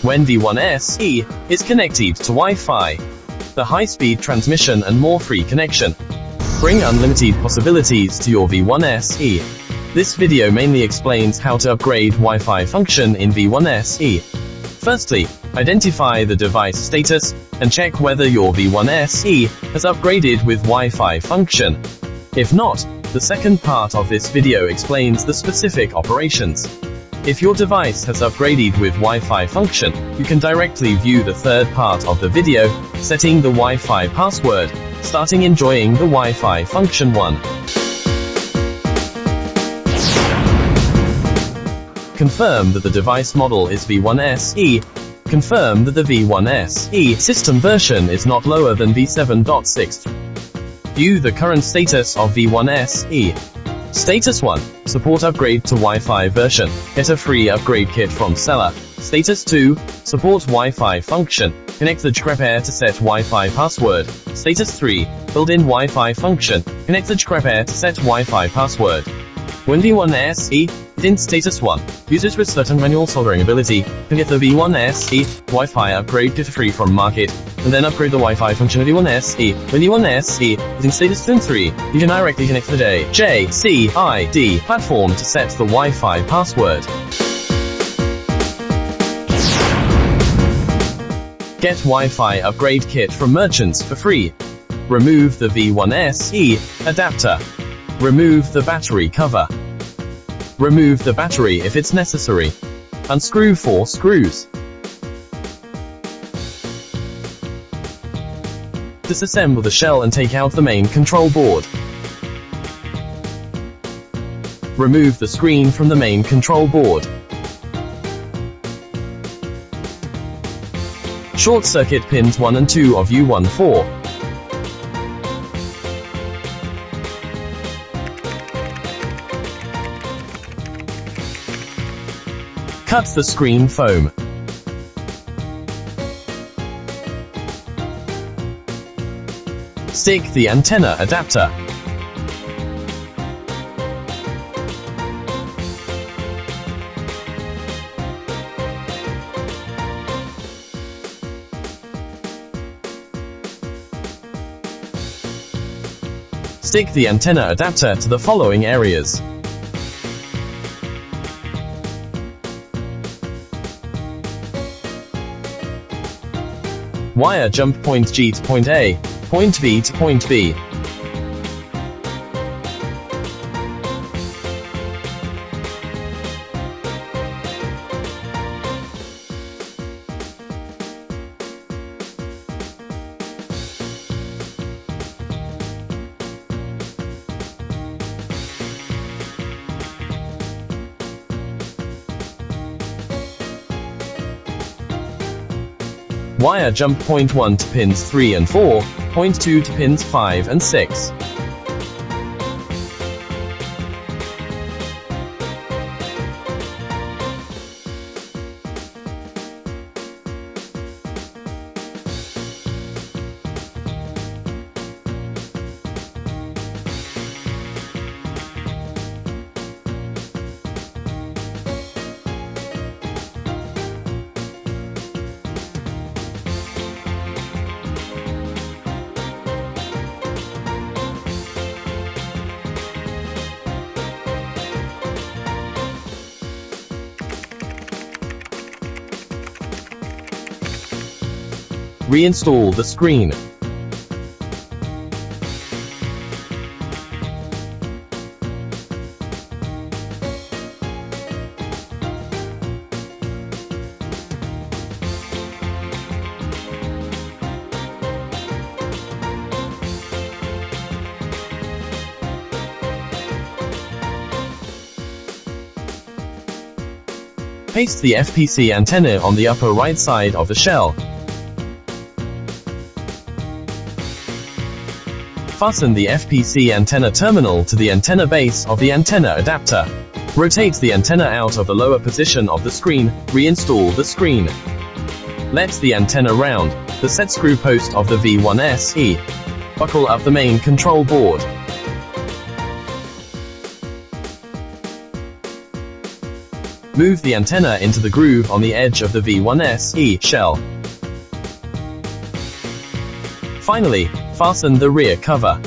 when V1SE is connected to Wi-Fi. The high-speed transmission and more free connection bring unlimited possibilities to your V1SE. This video mainly explains how to upgrade Wi-Fi function in V1SE. Firstly, identify the device status and check whether your V1SE has upgraded with Wi-Fi function. If not, the second part of this video explains the specific operations. If your device has upgraded with Wi-Fi function, you can directly view the third part of the video, setting the Wi-Fi password, starting enjoying the Wi-Fi function 1. Confirm that the device model is V1SE. Confirm that the V1SE system version is not lower than V7.6. View the current status of V1SE. Status 1. Support upgrade to Wi-Fi version. Get a free upgrade kit from seller. Status 2. Support Wi-Fi function. Connect the JC-VISE to set Wi-Fi password. Status 3. Built-in Wi-Fi function. Connect the JC-VISE to set Wi-Fi password. When V1SE is in status 1, users with certain manual soldering ability can get the V1SE Wi-Fi upgrade kit free from market, and then upgrade the Wi-Fi function of V1SE. When V1SE is in status 3, you can directly connect to the JC-VISE platform to set the Wi-Fi password. Get Wi-Fi upgrade kit from merchants for free. Remove the V1SE adapter. Remove the battery cover. Remove the battery if it's necessary. Unscrew 4 screws. Disassemble the shell and take out the main control board. Remove the screen from the main control board. Short circuit pins 1 and 2 of U14. Cut the screen foam. Stick the antenna adapter. Stick the antenna adapter to the following areas. Wire jump point G to point A, point B to point B. Wire jump point 1 to pins 3 and 4, point 2 to pins 5 and 6. Reinstall the screen. Paste the FPC antenna on the upper right side of the shell. Fasten the FPC antenna terminal to the antenna base of the antenna adapter. Rotate the antenna out of the lower position of the screen. Reinstall the screen. Let the antenna round the set screw post of the V1SE. Buckle up the main control board. Move the antenna into the groove on the edge of the V1SE shell. Finally, fasten the rear cover.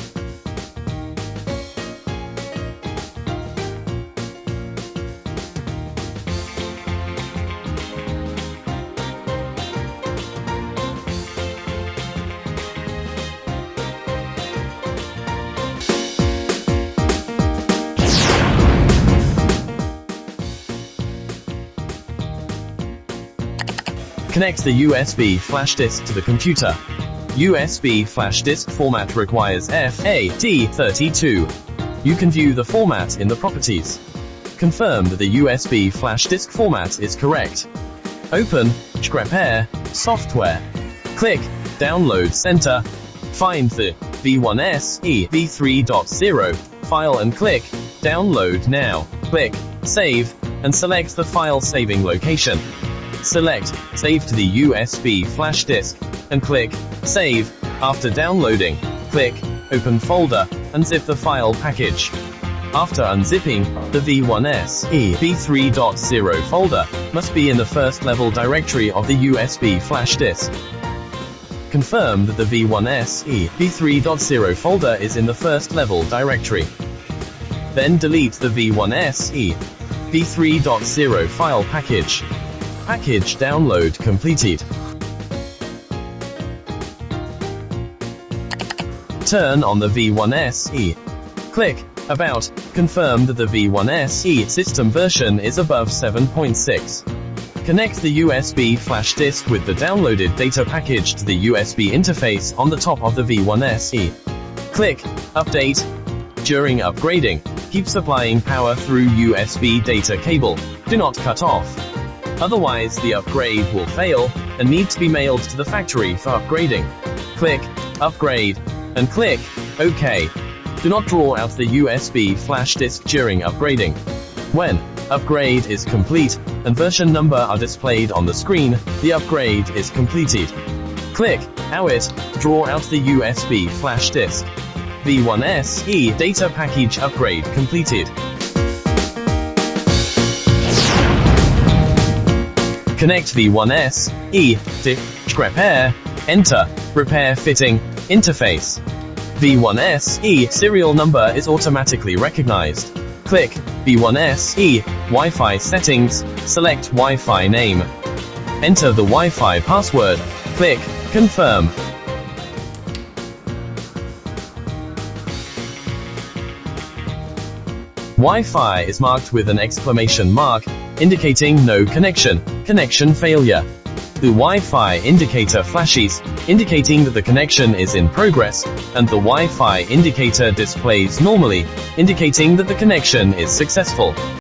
Connect the USB flash disk to the computer. USB flash disk format requires FAT32. You can view the format in the properties. Confirm that the USB flash disk format is correct. Open Prepare Software. Click Download Center. Find the V1SE v3.0 file and click Download Now. Click Save and select the file saving location. Select Save to the USB flash disk and click Save. After downloading, click Open Folder and zip the file package. After unzipping, the V1SE v3.0 folder must be in the first level directory of the USB flash disk. Confirm that the V1SE v3.0 folder is in the first level directory. Then delete the V1SE v3.0 file package. Package download completed. Turn on the V1SE. Click About. Confirm that the V1SE system version is above 7.6. Connect the USB flash disk with the downloaded data package to the USB interface on the top of the V1SE. Click Update. During upgrading, keep supplying power through USB data cable. Do not cut off. Otherwise, the upgrade will fail and need to be mailed to the factory for upgrading. Click Upgrade and click OK. Do not draw out the USB flash disk during upgrading. When upgrade is complete and version number are displayed on the screen, the upgrade is completed. Click Out to draw out the USB flash disk. V1SE data package upgrade completed. Connect V1SE to Prepare, Enter, Repair Fitting, Interface. V1SE serial number is automatically recognized. Click V1SE Wi-Fi settings, select Wi-Fi name. Enter the Wi-Fi password, click Confirm. Wi-Fi is marked with an exclamation mark, indicating no connection failure. The Wi-Fi indicator flashes, indicating that the connection is in progress, and the Wi-Fi indicator displays normally, indicating that the connection is successful.